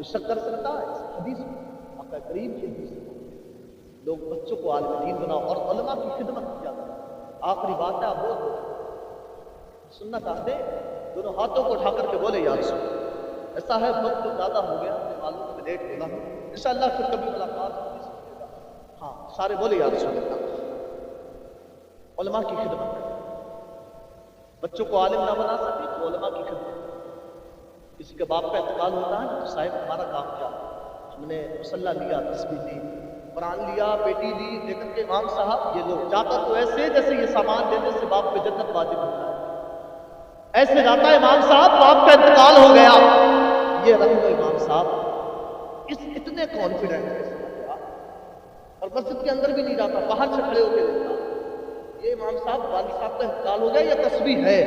تو شک کر سکتا ہے اس حدیث میں؟ آقا کریم کی حدیث میں لوگ بچوں کو عالم دین بناؤ اور علماء کی خدمت کیا کرو. آخری بات ہے، آپ بول دو سننا چاہتے دونوں ہاتھوں کو اٹھا کر کے بولے یا رسول. ایسا ہے وقت زیادہ ہو گیا، میں معلوم میں لیٹ ہو رہا ہوں، انشاءاللہ پھر کبھی ملاقات ہوگی. ہاں سارے بولے یا رسول اللہ. علماء کی خدمت، بچوں کو عالم نہ بنا سکے تو علماء کی خدمت. کسی کے باپ کا انتقال ہوتا ہے تو صاحب ہمارا کام کیا، ہم نے مصلی لیا، تسبیح لی، قرآن لیا، بیٹی لی، لیکن کہ امام صاحب یہ لوگ جاتا تو ایسے جیسے یہ سامان دینے سے باپ پہ جنت واجب ہوتا ہے، ایسے جاتا ہے امام صاحب باپ کا انتقال ہو گیا. یہ رکھ لو امام صاحب، اس اتنے کانفیڈنٹ کے ساتھ اور مسجد کے اندر بھی نہیں جاتا، باہر سے کھڑے ہو کے دیکھتا یہ امام صاحب والد صاحب کا انتقال ہو گیا، یہ تصویر ہے.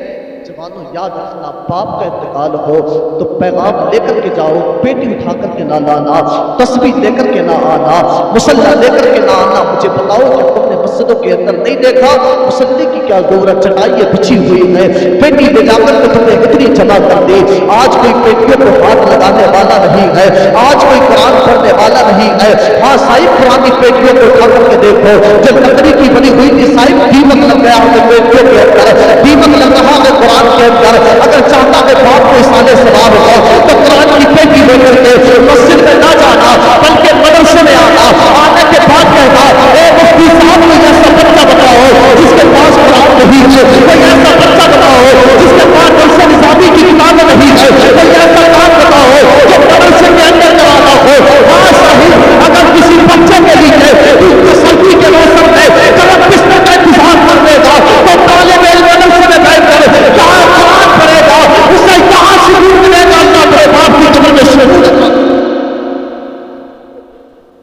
جوانوں یاد رکھنا، باپ کا انتقال ہو تو پیغام لے کر کے جاؤ، بیٹی اٹھا کر کے نہ لانا، تصویر لے کر کے نہ آنا، مصلی لے کر کے نہ آنا. مجھے بتاؤ کہ تم نے مسجدوں کے اندر نہیں دیکھا مصلی کی کیا ضرورت، چٹائیاں بچھی ہوئی ہے، بیٹی لے جا کر کے تم نے اتنی جمع کر دی. آج کوئی بیٹیوں کو ہاتھ لگانے والا نہیں ہے، آج کوئی قرآن پڑھنے والا نہیں ہے. ہاں صاحب پرانی بیٹیوں کو اٹھا کر کے دیکھو جو لکڑی کی بنی ہوئی تھی، صاحب دیمک لگ گیا ہمیں بیٹیوں کے اندر، دیمک لگ رہا ہے قرآن کے اندر. اگر چاہتا ہے باپ کو اصالے سواب ہو تو قرآن کی بیٹی لے کر کے مسجد میں نہ جانا بلکہ مدرسے میں آنا، آنے کے بعد کہنا اے مفتی صاحب کوئی ایسا بچہ بتاؤ جس کے پاس قرآن نہیں ہے، کوئی ایسا بچہ بتاؤ جس کے پاس درس نظامی کی کتاب نہیں ہے، کوئی ایسا کام بتاؤ جو مدرسے کے اندر کرانا ہو. ہاں صحیح، اگر کسی بچے کے لیے سردی کے موسم میں گرم بستر کا انتظام کر دے گا تو طالب علم مدرسے میں بیٹھ کر کہاں قرآن پڑھے گا، اسے کہاں شروع ملے گا؟ اللہ میرے باپ کی قبر میں شروع کرنا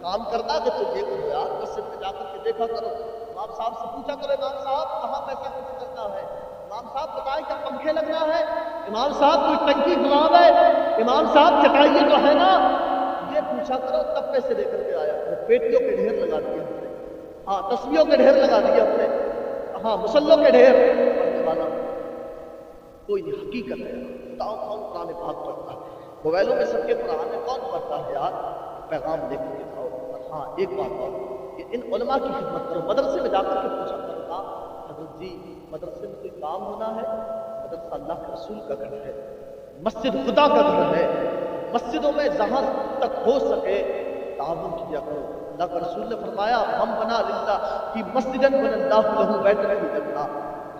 کام کرنا کہ تم یہ کرو یار. مسجد میں جا کر کے دیکھا کرو، امام صاحب سے پوچھا کرو امام صاحب کہاں پیسہ خرچ کرنا ہے، امام صاحب بتائیں کیا پنکھے لگنا ہے، امام صاحب کوئی ٹنکی خراب ہے، امام صاحب چٹائیے تو ہے نا، یہ پوچھا کرو تب پیسے دے کر کے آیا کرو. بیٹیوں کے ڈھیر لگا دیا ہم نے، ہاں تسبیحوں کے ڈھیر لگا دیا ہم نے، ہاں مصلوں کے ڈھیر. پڑھنے والا کوئی نہیں، حقیقت ہے. بتاؤ کون قرآن پاک پڑھتا ہے؟ موبائلوں میں سب کے قرآن ہے، کون پڑھتا ہے یار؟ پیغام لے کر کے جاؤ. ہاں ایک بات اور کہ ان علماء کی خدمت کرو. مدرسے میں جا کر کے پوچھا کرو نا حضرت جی مدرسے میں کوئی کام ہونا ہے؟ مدرسہ اللہ کے رسول کا گھر ہے، مسجد خدا کا گھر ہے. مسجدوں میں جہاں تک ہو سکے تعاون کیا کرو. اللہ کا رسول نے فرمایا ہم بنا للہ کی مسجد بن اللہ لہو بیت فی الجنہ،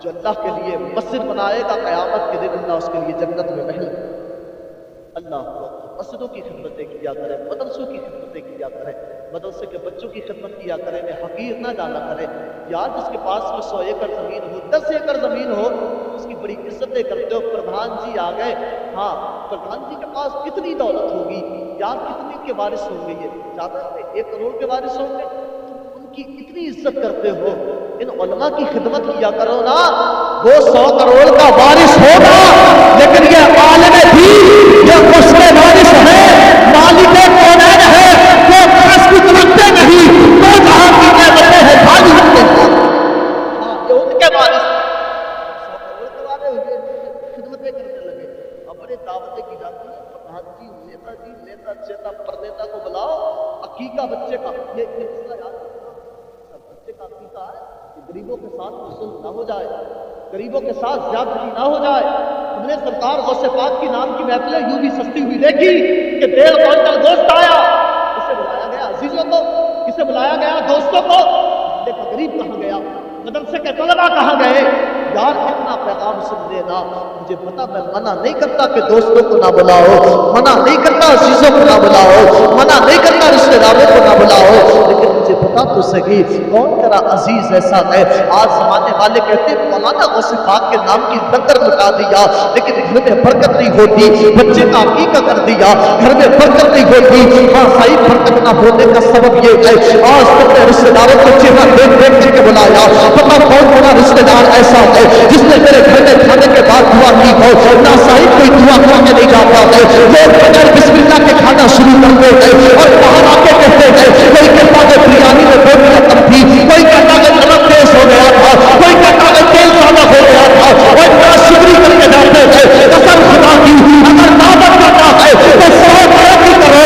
جو اللہ کے لیے مسجد بنائے گا قیامت کے دن اللہ اس کے لیے جنت میں محل. اللہ مسجدوں کی خدمتیں کیا کریں، مدرسوں کی خدمتیں کیا کریں، مدرسے کے بچوں کی خدمت کیا کریں. حقیر نہ جانا کریں یار. جس کے پاس میں 100 ایکڑ زمین ہو، 10 ایکڑ زمین ہو، اس کی بڑی عزتیں کرتے ہو. پردھان جی آ گئے، ہاں پردھان جی کے پاس کتنی دولت ہوگی یار، کتنی کے وارث ہوں گے؟ یہ زیادہ 1 کروڑ کے وارث ہوں گے. ان کی اتنی عزت کرتے ہو. ان علماء کی خدمت کیا کرو نا. وہ 100 کروڑ کا وارث ہوگا لیکن یہ عالم دین، یہ اس کے وارث ہے، مالک کونین ہے، وہ قرض کی رکھتے نہیں، تو جہاں کی نعمتیں ہیں خالی رکھتے ہیں. ہاں یہ ان کے وارث 100 کروڑ کے وارث خدمتیں کرنے لگے. اب بڑے دعوتیں کی جاتی ہیں، پردھان جی نیتا چیتا پر نیتا کو بلاؤ، عقیقہ بچے کا. یہ مسئلہ یاد رکھنا، بچے کا عقیقہ ہے کہ غریبوں کے ساتھ ظلم نہ ہو جائے، غریبوں کے ساتھ زیادتی نہ ہو جائے. ہم نے سرکار غوث پاک کی نام کی محفلیں یوں بھی سستی ہوئی دیکھی کہ 1.5 کوئنٹل گوشت آیا. کسے بلایا گیا؟ عزیزوں کو. کسے بلایا گیا؟ دوستوں کو. دیکھا غریب کہاں گیا؟ مدرسے کے طلبہ کہاں گئے؟ یار اتنا پیغام سن لینا. مجھے پتا میں منع نہیں کرتا کہ دوستوں کو نہ بلاؤ، منع نہیں کرتا عزیزوں کو نہ بلاؤ، منع نہیں کرتا رشتہ داروں کو نہ بلاؤ، لیکن مجھے پتا تو صحیح کون تیرا عزیز ایسا ہے. آج زمانے والے کہتے ہیں مولانا غوث پاک کے نام کی لنگر لٹا دیا لیکن گھر میں برکت نہیں ہوتی، بچے کا عقیقہ کر دیا گھر میں برکت نہیں ہوتی. ہاں صحیح برکت نہ ہونے کا سبب یہ ہے آج تک نے رشتہ داروں کو چہرہ دیکھ دیکھ کے بلایا. پتا کون میرا رشتہ دار ایسا ہے جس نے میرے گھر میں کھانے کے بعد دعا کی ہو؟ نہ صحیح کوئی دعا کر کے نہیں جاتا ہے. لوگ بغیر بسم اللہ کے کھانا شروع کرتے ہیں اور باہر آ کے کہتے ہیں کوئی کہتا ہے بریانی میں بوٹیاں کم تھی، کوئی کہتا ہے نمک تیز ہو گیا تھا، کوئی کہتا ہے تیل زیادہ ہو گیا تھا، اور ناشکری کر کے جاتے ہیں. قسم خدا کی اگر دعوت کرنا ہے تو 100 کی کرو،